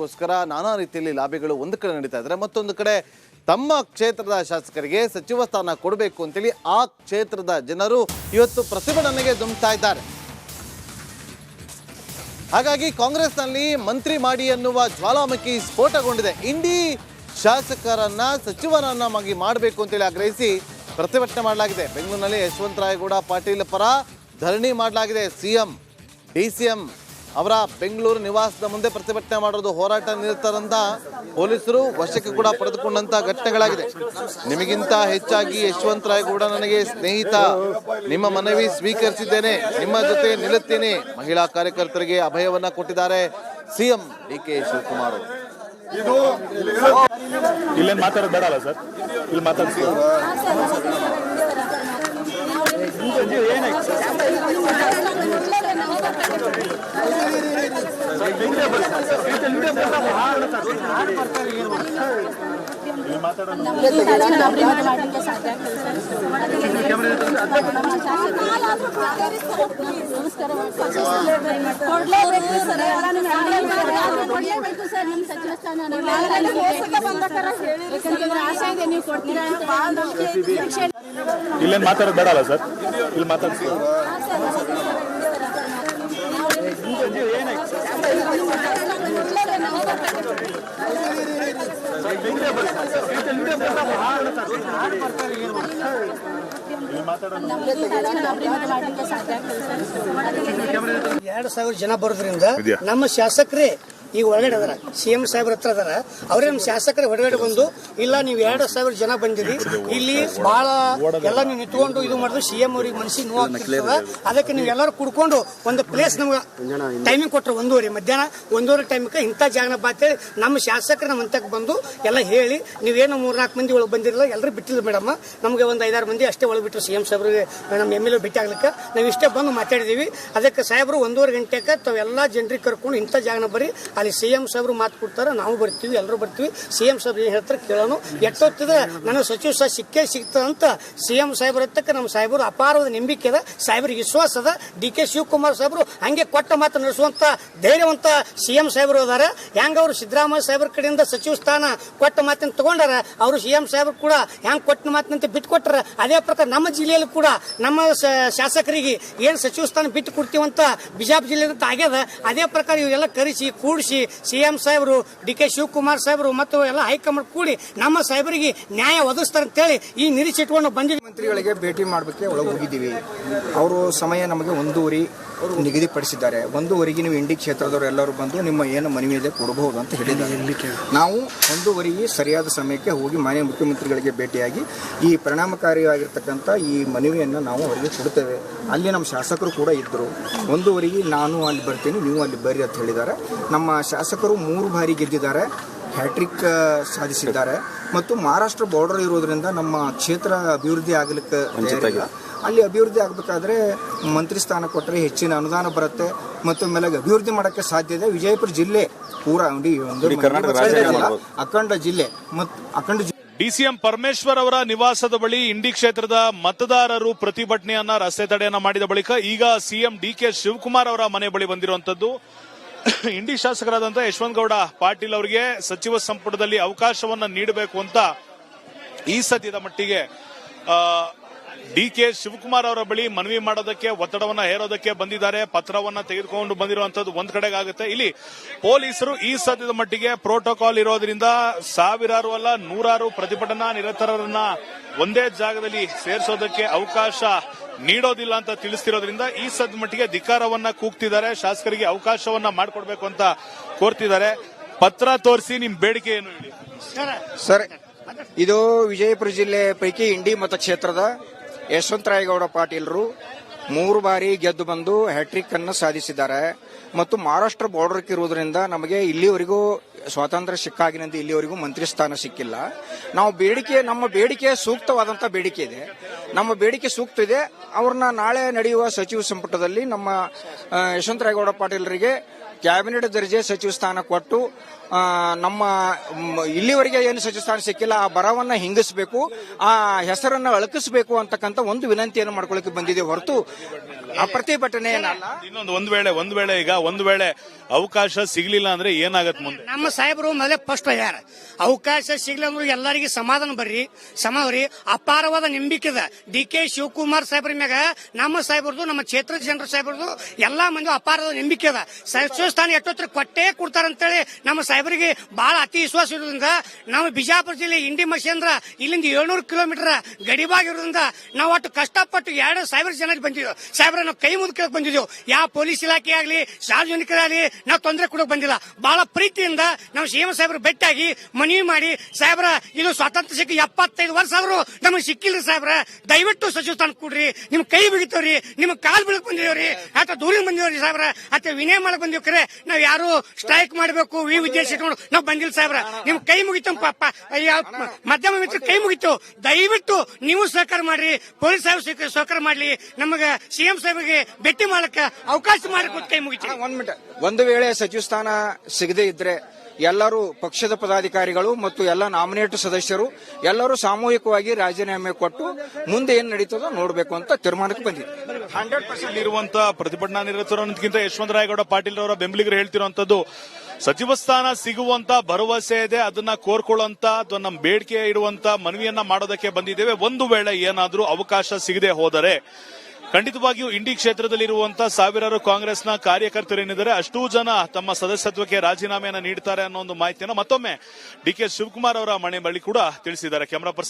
ಅದಕ್ಕೋಸ್ಕರ ನಾನಾ ರೀತಿಯಲ್ಲಿ ಲಾಬಿಗಳು ಒಂದು ಕಡೆ ನಡೀತಾ ಇದ್ದಾರೆ, ಮತ್ತೊಂದು ಕಡೆ ತಮ್ಮ ಕ್ಷೇತ್ರದ ಶಾಸಕರಿಗೆ ಸಚಿವ ಸ್ಥಾನ ಕೊಡಬೇಕು ಅಂತೇಳಿ ಆ ಕ್ಷೇತ್ರದ ಜನರು ಇವತ್ತು ಪ್ರತಿಭಟನೆಗೆ ಧುಮುಕ್ತಾ ಇದ್ದಾರೆ. ಹಾಗಾಗಿ ಕಾಂಗ್ರೆಸ್ನಲ್ಲಿ ಮಂತ್ರಿ ಮಾಡಿ ಎನ್ನುವ ಜ್ವಾಲಾಮುಖಿ ಸ್ಫೋಟಗೊಂಡಿದೆ. ಇಂಡಿ ಶಾಸಕರನ್ನ ಸಚಿವರನ್ನಾಗಿ ಮಾಡಬೇಕು ಅಂತೇಳಿ ಆಗ್ರಹಿಸಿ ಪ್ರತಿಭಟನೆ ಮಾಡಲಾಗಿದೆ. ಬೆಂಗಳೂರಿನಲ್ಲಿ ಯಶವಂತರಾಯಗೌಡ ಪಾಟೀಲ್ ಪರ ಧರಣಿ ಮಾಡಲಾಗಿದೆ. ಡಿಸಿಎಂ ಅವರ ಬೆಂಗಳೂರು ನಿವಾಸದ ಮುಂದೆ ಪ್ರತಿಭಟನೆ ಮಾಡೋದು, ಹೋರಾಟ ನಿರತರಂತ ಪೊಲೀಸರು ವಶಕ್ಕೆ ಕೂಡ ಪಡೆದುಕೊಂಡಂತ ಘಟನೆಗಳಾಗಿದೆ. ನಿಮಗಿಂತ ಹೆಚ್ಚಾಗಿ ಯಶವಂತರಾಯಗೌಡ ನನಗೆ ಸ್ನೇಹಿತ, ನಿಮ್ಮ ಮನವಿ ಸ್ವೀಕರಿಸಿದ್ದೇನೆ, ನಿಮ್ಮ ಜೊತೆ ನಿಲ್ಲುತ್ತೇನೆ, ಮಹಿಳಾ ಕಾರ್ಯಕರ್ತರಿಗೆ ಅಭಯವನ್ನ ಕೊಟ್ಟಿದ್ದಾರೆ ಸಿಎಂ ಡಿಕೆ ಶಿವಕುಮಾರ್. ಇಲ್ಲೇನು ಮಾತಾಡೋದು ಬೇಡ ಅಲ್ಲ ಸರ್, ಇಲ್ಲಿ ಮಾತಾಡ್ತೀವಿ. ಇಲ್ಲೇನು ಮಾತಾಡೋದು ಬೇಡ ಅಲ್ಲ ಸರ್, ಇಲ್ಲಿ ಮಾತಾಡ್ತೀವಿ. ಎರಡು ಸಾವಿರ ಜನ ಬರೋದ್ರಿಂದ ನಮ್ಮ ಶಾಸಕರೇ ಈಗ ಹೊರಗಡೆ ಅದಾರ, ಸಿಎಂ ಸಾಹೇಬ್ರ ಹತ್ರ ಅದಾರ. ಅವ್ರೇ ನಮ್ಮ ಶಾಸಕರೇ ಹೊರಗಡೆ ಬಂದು, ಇಲ್ಲ ನೀವು 2,000 ಜನ ಬಂದಿರಿ, ಇಲ್ಲಿ ಬಹಳ ಎಲ್ಲ ನೀವು ನಿಂತ್ಕೊಂಡು ಇದು ಮಾಡಿದ್ರೆ ಸಿಎಂ ಅವ್ರಿಗೆ ಮನಸ್ಸಿಗೆ ನೋವಾಗ್ತಿರ್ತದ, ಅದಕ್ಕೆ ನೀವು ಎಲ್ಲರೂ ಕುಡ್ಕೊಂಡು ಒಂದು ಪ್ಲೇಸ್ ನಮ್ಗೆ ಟೈಮಿಂಗ್ ಕೊಟ್ಟರು 1:30 ಮಧ್ಯಾಹ್ನ 1:30 ಟೈಮಿಗೆ ಇಂಥ ಜಾಗನ ಬಾತೇಳಿ ನಮ್ಮ ಶಾಸಕರು ನಮ್ಮ ಹಂತಕ್ಕೆ ಬಂದು ಎಲ್ಲ ಹೇಳಿ, ನೀವೇನು 3-4 ಮಂದಿ ಒಳಗೆ ಬಂದಿರಲ್ಲ, ಎಲ್ಲರೂ ಬಿಟ್ಟಿಲ್ಲ ಮೇಡಮ್, ನಮಗೆ ಒಂದು 5-6 ಮಂದಿ ಅಷ್ಟೇ ಒಳಗೆ ಬಿಟ್ಟರು ಸಿಎಂ ಸಾಹೇಬ್ರಿಗೆ, ನಮ್ಮ MLA ಭೇಟಿ ಆಗ್ಲಿಕ್ಕೆ ನಾವು ಇಷ್ಟೇ ಬಂದು ಮಾತಾಡಿದೀವಿ. ಅದಕ್ಕೆ ಸಾಹೇಬರು 1:30 ಗಂಟೆಗೆ ತಾವೆಲ್ಲ ಜನರಿಗೆ ಕರ್ಕೊಂಡು ಇಂಥ ಜಾಗನ ಬರ್ರಿ, ಅಲ್ಲಿ ಸಿಎಂ ಸಾಹೇಬ್ರು ಮಾತು ಕೊಡ್ತಾರೆ, ನಾವು ಬರ್ತೀವಿ, ಎಲ್ಲರೂ ಬರ್ತೀವಿ, ಸಿಎಂ ಸಾಹೇಬ್ರು ಏನ್ ಹೇಳ್ತಾರೆ ಕೇಳೋಣ. ಎಷ್ಟೊತ್ತಿದ್ರೆ ನನಗೆ ಸಚಿವ ಸಹ ಸಿಕ್ಕೇ ಸಿಗ್ತದಂತ ಸಿಎಂ ಸಾಹೇಬ್ರ ಹತ್ತಕ್ಕೆ ನಮ್ಮ ಸಾಹೇಬರು ಅಪಾರವಾದ ನಂಬಿಕೆ ಅದ, ಸಾಹೇಬ್ರಿಗೆ ವಿಶ್ವಾಸ ಅದ. ಡಿಕೆ ಶಿವಕುಮಾರ್ ಸಾಹೇಬರು ಹಂಗೆ ಕೊಟ್ಟ ಮಾತು ನಡೆಸುವಂತ ಧೈರ್ಯವಂತ ಸಿಎಂ ಸಾಹೇಬರು ಅದಾರ. ಹೆಂಗ ಅವರು ಸಿದ್ದರಾಮಯ್ಯ ಸಾಹೇಬ್ರ ಕಡೆಯಿಂದ ಸಚಿವ ಸ್ಥಾನ ಕೊಟ್ಟ ಮಾತಿನ ತಗೊಂಡಾರ, ಅವರು ಸಿಎಂ ಸಾಹೇಬ್ರು ಕೂಡ ಹೆಂಗ್ ಕೊಟ್ಟ ಮಾತಿನಂತೆ ಬಿಟ್ಟು ಕೊಟ್ಟಾರ, ಅದೇ ಪ್ರಕಾರ ನಮ್ಮ ಜಿಲ್ಲೆಯಲ್ಲಿ ಕೂಡ ನಮ್ಮ ಶಾಸಕರಿಗೆ ಏನ್ ಸಚಿವ ಸ್ಥಾನ ಬಿಟ್ಟು ಕೊಡ್ತೀವಂತ ಬಿಜಾಪುರ ಜಿಲ್ಲೆಯಿಂದ ಆಗ್ಯದ. ಅದೇ ಪ್ರಕಾರ ಇವರೆಲ್ಲ ಕರೆಸಿ ಕೂಡಿಸಿ ಸಿಎಂ ಸಾಹೇಬರು, ಡಿಕೆ ಶಿವಕುಮಾರ್ ಸಾಹೇಬರು ಮತ್ತು ಎಲ್ಲ ಹೈಕಮಾಂಡ್ ಕೂಡಿ ನಮ್ಮ ಸಾಹೇಬರಿಗೆ ನ್ಯಾಯ ಒದಗಿಸ್ತಾರೆ ಅಂತೇಳಿ ಈ ನಿರೀಕ್ಷೆ ಇಟ್ಕೊಂಡು ಬಂದಿದ್ದೀವಿ. ಮಂತ್ರಿಗಳಿಗೆ ಭೇಟಿ ಮಾಡಲಿಕ್ಕೆ ಒಳಗೆ ಹೋಗಿದ್ದೀವಿ. ಅವರು ಸಮಯ ನಮಗೆ 1:30 ನಿಗದಿಪಡಿಸಿದ್ದಾರೆ. 1:30ಗೆ ನೀವು ಇಂಡಿ ಕ್ಷೇತ್ರದವರು ಎಲ್ಲರೂ ಬಂದು ನಿಮ್ಮ ಏನು ಮನವಿ ಇದೆ ಕೊಡಬಹುದು ಅಂತ ಹೇಳಿದ್ದಾರೆ. ನಾವು 1:30ಗೆ ಸರಿಯಾದ ಸಮಯಕ್ಕೆ ಹೋಗಿ ಮಾನ್ಯ ಮುಖ್ಯಮಂತ್ರಿಗಳಿಗೆ ಭೇಟಿಯಾಗಿ ಈ ಪರಿಣಾಮಕಾರಿಯಾಗಿರ್ತಕ್ಕಂಥ ಈ ಮನವಿಯನ್ನು ನಾವು ಅವರಿಗೆ ಕೊಡ್ತೇವೆ. ಅಲ್ಲಿ ನಮ್ಮ ಶಾಸಕರು ಕೂಡ ಇದ್ದರು. 1:30ಗೆ ನಾನು ಅಲ್ಲಿ ಬರ್ತೀನಿ, ನೀವು ಅಲ್ಲಿ ಬರ್ರಿ ಅಂತ ಹೇಳಿದ್ದಾರೆ. ನಮ್ಮ ಶಾಸಕರು 3 ಬಾರಿ ಗೆದ್ದಿದ್ದಾರೆ, ಹ್ಯಾಟ್ರಿಕ್ ಸಾಧಿಸಿದ್ದಾರೆ. ಮತ್ತು ಮಹಾರಾಷ್ಟ್ರ ಬಾರ್ಡರ್ ಇರೋದ್ರಿಂದ ನಮ್ಮ ಕ್ಷೇತ್ರ ಅಭಿವೃದ್ಧಿ ಆಗಲಿಕ್ಕೆ ಅಲ್ಲಿ ಅಭಿವೃದ್ಧಿ ಆಗಬೇಕಾದ್ರೆ ಮಂತ್ರಿ ಸ್ಥಾನ ಕೊಟ್ಟರೆ ಹೆಚ್ಚಿನ ಅನುದಾನ ಬರುತ್ತೆ ಮತ್ತು ಮೇಲೆ ಅಭಿವೃದ್ಧಿ ಮಾಡೋಕ್ಕೆ ಸಾಧ್ಯ ಇದೆ. ವಿಜಯಪುರ ಜಿಲ್ಲೆ ಪೂರಾ ಅಖಂಡ ಜಿಲ್ಲೆ ಮತ್ತು ಅಖಂಡ ಡಿಸಿಎಂ ಪರಮೇಶ್ವರ್ ಅವರ ನಿವಾಸದ ಬಳಿ ಇಂಡಿ ಕ್ಷೇತ್ರದ ಮತದಾರರು ಪ್ರತಿಭಟನೆಯನ್ನ ರಸ್ತೆ ತಡೆಯನ್ನ ಮಾಡಿದ ಬಳಿಕ ಈಗ ಸಿಎಂ ಡಿಕೆ ಶಿವಕುಮಾರ್ ಅವರ ಮನೆ ಬಳಿ ಬಂದಿರುವಂತದ್ದು. ಇಂಡಿ ಶಾಸಕರಾದಂತಹ ಯಶವಂತಗೌಡ ಪಾಟೀಲ್ ಅವರಿಗೆ ಸಚಿವ ಸಂಪುಟದಲ್ಲಿ ಅವಕಾಶವನ್ನ ನೀಡಬೇಕು ಅಂತ ಈ ಸದ್ಯದ ಮಟ್ಟಿಗೆ ಡಿಕೆ ಶಿವಕುಮಾರ್ ಅವರ ಬಳಿ ಮನವಿ ಮಾಡೋದಕ್ಕೆ, ಒತ್ತಡವನ್ನ ಹೇರೋದಕ್ಕೆ ಬಂದಿದ್ದಾರೆ. ಪತ್ರವನ್ನ ತೆಗೆದುಕೊಂಡು ಬಂದಿರುವಂತದ್ದು ಒಂದ್ ಕಡೆಗಾಗುತ್ತೆ. ಇಲ್ಲಿ ಪೊಲೀಸರು ಈ ಸದ್ಯದ ಮಟ್ಟಿಗೆ ಪ್ರೋಟೋಕಾಲ್ ಇರೋದ್ರಿಂದ ಸಾವಿರಾರು ಅಲ್ಲ 100 ಪ್ರತಿಭಟನಾ ನಿರತರನ್ನ ಒಂದೇ ಜಾಗದಲ್ಲಿ ಸೇರಿಸೋದಕ್ಕೆ ಅವಕಾಶ ನೀಡೋದಿಲ್ಲ ಅಂತ ತಿಳಿಸ್ತಿರೋದ್ರಿಂದ ಈ ಸದ್ಯ ಮಟ್ಟಿಗೆ ಧಿಕ್ಕಾರವನ್ನ ಕೂಗ್ತಿದ್ದಾರೆ. ಶಾಸಕರಿಗೆ ಅವಕಾಶವನ್ನ ಮಾಡಿಕೊಡ್ಬೇಕು ಅಂತ ಕೋರ್ತಿದ್ದಾರೆ. ಪತ್ರ ತೋರಿಸಿ ನಿಮ್ ಬೇಡಿಕೆ ಏನು ಹೇಳಿ ಸರ್. ಇದು ವಿಜಯಪುರ ಜಿಲ್ಲೆ ಪೈಕಿ ಇಂಡಿ ಮತಕ್ಷೇತ್ರದ ಯಶವಂತರಾಯಗೌಡ ಪಾಟೀಲ್ರು 3 ಬಾರಿ ಗೆದ್ದು ಬಂದು ಹ್ಯಾಟ್ರಿಕ್ ಅನ್ನು ಸಾಧಿಸಿದ್ದಾರೆ. ಮತ್ತು ಮಹಾರಾಷ್ಟ್ರ ಬಾರ್ಡರ್ ಇರುವುದರಿಂದ ನಮಗೆ ಇಲ್ಲಿವರೆಗೂ ಸ್ವಾತಂತ್ರ್ಯ ಸಿಕ್ಕಾಗಿನಿಂದ ಇಲ್ಲಿವರೆಗೂ ಮಂತ್ರಿ ಸ್ಥಾನ ಸಿಕ್ಕಿಲ್ಲ. ನಮ್ಮ ಬೇಡಿಕೆ ಸೂಕ್ತವಾದಂತಹ ಬೇಡಿಕೆ ಇದೆ, ನಮ್ಮ ಬೇಡಿಕೆ ಸೂಕ್ತ ಇದೆ. ಅವ್ರನ್ನ ನಾಳೆ ನಡೆಯುವ ಸಚಿವ ಸಂಪುಟದಲ್ಲಿ ನಮ್ಮ ಯಶವಂತರಾಯಗೌಡ ಪಾಟೀಲರಿಗೆ ಕ್ಯಾಬಿನೆಟ್ ದರ್ಜೆ ಸಚಿವ ಸ್ಥಾನ ಕೊಟ್ಟು ನಮ್ಮ ಇಲ್ಲಿವರೆಗೆ ಏನು ಸಚಿವ ಸ್ಥಾನ ಸಿಕ್ಕಿಲ್ಲ ಆ ಬರವನ್ನ ಹಿಂಗಿಸಬೇಕು, ಆ ಹೆಸರನ್ನ ಅಳಕಿಸಬೇಕು ಅಂತಕ್ಕಂಥ ಒಂದು ವಿನಂತಿಯನ್ನು ಮಾಡ್ಕೊಳ್ಳಿಕ್ಕೆ ಬಂದಿದೆ ಹೊರತು ಆ ಪ್ರತಿಭಟನೆ ಏನಲ್ಲ. ಇನ್ನೊಂದು ಒಂದ್ ವೇಳೆ ಈಗ ಅವಕಾಶ ಸಿಗ್ಲಿಲ್ಲ ಅಂದ್ರೆ ಏನಾಗತ್ ಮುಂದೆ? ನಮ್ಮ ಸಾಹೇಬರು ಮೊದಲೇ ಫಸ್ಟ್ ಯಾರ ಅವಕಾಶ ಸಿಗ್ಲಿ ಅಂದ್ರೆ ಎಲ್ಲರಿಗೆ ಸಮಾಧಾನ ಸಮಾವರಿ ಅಪಾರವಾದ ನಂಬಿಕೆ ಇದೆ. DK ಶಿವಕುಮಾರ್ ಸಾಹೇಬ್ರ ಮ್ಯಾಗ ನಮ್ಮ ಸಾಹೇಬ್ರದು, ನಮ್ಮ ಕ್ಷೇತ್ರದ ಜನರ ಸಾಹೇಬ್ರದು ಎಲ್ಲಾ ಮಂದಿ ಅಪಾರವಾದ ನಂಬಿಕೆ ಇದೆ. ಸಚಿವ ಸ್ಥಾನ ಎಷ್ಟೊತ್ತರ ಕೊಟ್ಟೇ ಕೊಡ್ತಾರಂತೇಳಿ ನಮ್ಮ ಸಾಹೇಬರಿಗೆ ಬಹಳ ಅತಿ ವಿಶ್ವಾಸ ಇರೋದ್ರಿಂದ ನಾವು ಬಿಜಾಪುರ ಜಿಲ್ಲೆ ಇಂಡಿ ಮಷೇಂದ್ರ ಇಲ್ಲಿಂದ 700 ಕಿಲೋಮೀಟರ್ ಗಡಿಬಾಗಿರೋದ್ರಿಂದ ನಾವು ಒಟ್ಟು ಕಷ್ಟಪಟ್ಟು 2,000 ಜನ ಬಂದಿದ್ದೆವು. ಸಾಹೇಬ್ರ ನಾವು ಕೈ ಮುಗಿದ ಬಂದಿದ್ದೆವು. ಯಾವ ಪೊಲೀಸ್ ಇಲಾಖೆ ಆಗ್ಲಿ ಸಾರ್ವಜನಿಕರಾಗಲಿ ನಾವು ತೊಂದರೆ ಕೊಡೋಕೆ ಬಂದಿಲ್ಲ. ಬಹಳ ಪ್ರೀತಿಯಿಂದ ನಾವು CM ಸಾಹೇಬ್ರ ಭೇಟಿಯಾಗಿ ಮನವಿ ಮಾಡಿ, ಸಾಹೇಬ್ರ ಇದು ಸ್ವಾತಂತ್ರ್ಯ ಸಿಕ್ಕಿ 75 ವರ್ಷ ಆದ್ರು ನಮಗೆ ಸಿಕ್ಕಿಲ್ರಿ ಸಾಹೇಬ್ರ, ದಯವಿಟ್ಟು ಸಚಿವ ಸ್ಥಾನ ಕೊಡ್ರಿ, ನಿಮ್ ಕೈ ಬಿಗಿತವ್ರಿ, ನಿಮ್ ಕಾಲ್ ಬೀಳಕ್ ಬಂದಿದೇವ್ರಿ, ಅಥವಾ ದೂರಿಂದ ಬಂದಿವ್ರಿ ಸಾಹೇಬ್ರ, ಅಥವಾ ವಿನಯ ಮಾಡಕ್ ಬಂದಿವ್. ಕರೆ ನಾವ್ ಯಾರು ಸ್ಟ್ರೈಕ್ ಮಾಡಬೇಕು ಈ ಉದ್ದೇಶ ಇಟ್ಕೊಂಡು ನಾವು ಬಂದಿಲ್ಲ ಸಾಹೇಬ್ರ, ನಿಮ್ ಕೈ ಮುಗಿತು, ಮಧ್ಯಮ ಮಿತ್ರ ಕೈ ಮುಗಿತು, ದಯವಿಟ್ಟು ನೀವು ಸಹಕಾರ ಮಾಡ್ರಿ, ಪೊಲೀಸ್ ಸಾಹೇಬ್ ಸಹಕಾರ ಮಾಡ್ಲಿ, ನಮಗ CM ಸಾಹೇಬ್ರಿಗೆ ಭೇಟಿ ಮಾಡಕ ಅವಕಾಶ ಮಾಡಿಕೊಟ್ಟು ಕೈ ಮುಗಿತು. ಒಂದು ವೇಳೆ ಸಚಿವ ಸ್ಥಾನ ಸಿಗದೇ ಇದ್ರೆ ಎಲ್ಲರೂ ಪಕ್ಷದ ಪದಾಧಿಕಾರಿಗಳು ಮತ್ತು ಎಲ್ಲ ನಾಮಿನೇಟ್ ಸದಸ್ಯರು ಎಲ್ಲರೂ ಸಾಮೂಹಿಕವಾಗಿ ರಾಜೀನಾಮೆ ಕೊಟ್ಟು ಮುಂದೆ ಏನ್ ನಡೀತದೋ ನೋಡಬೇಕು ಅಂತ ತೀರ್ಮಾನಕ್ಕೆ ಬಂದಿದೆ. 100% ಇರುವಂತಹ ಪ್ರತಿಭಟನಾ ನಿರತರನ್ನೋದಕ್ಕಿಂತ ಯಶವಂತರಾಯಗೌಡ ಪಾಟೀಲ್ ಅವರ ಬೆಂಬಲಿಗರು ಹೇಳ್ತಿರುವಂತದ್ದು ಸಚಿವ ಸ್ಥಾನ ಸಿಗುವಂತ ಭರವಸೆ ಇದೆ, ಅದನ್ನ ಕೋರ್ಕೊಳ್ಳುವಂತ ಅಥವಾ ನಮ್ಮ ಬೇಡಿಕೆ ಇಡುವಂತ ಮನವಿಯನ್ನ ಮಾಡೋದಕ್ಕೆ ಬಂದಿದ್ದೇವೆ. ಒಂದು ವೇಳೆ ಏನಾದ್ರೂ ಅವಕಾಶ ಸಿಗದೆ ಹೋದರೆ ಖಂಡಿತವಾಗಿಯೂ ಇಂಡಿ ಕ್ಷೇತ್ರದಲ್ಲಿರುವಂತಹ ಸಾವಿರಾರು ಕಾಂಗ್ರೆಸ್ನ ಕಾರ್ಯಕರ್ತರೇನಿದ್ದಾರೆ ಅಷ್ಟೂ ಜನ ತಮ್ಮ ಸದಸ್ಯತ್ವಕ್ಕೆ ರಾಜೀನಾಮೆಯನ್ನು ನೀಡುತ್ತಾರೆ ಅನ್ನೋ ಒಂದು ಮಾಹಿತಿಯನ್ನು ಮತ್ತೊಮ್ಮೆ DK ಶಿವಕುಮಾರ್ ಅವರ ಮನೆ ಬಳಿ ಕೂಡ ತಿಳಿಸಿದ್ದಾರೆ. Camera person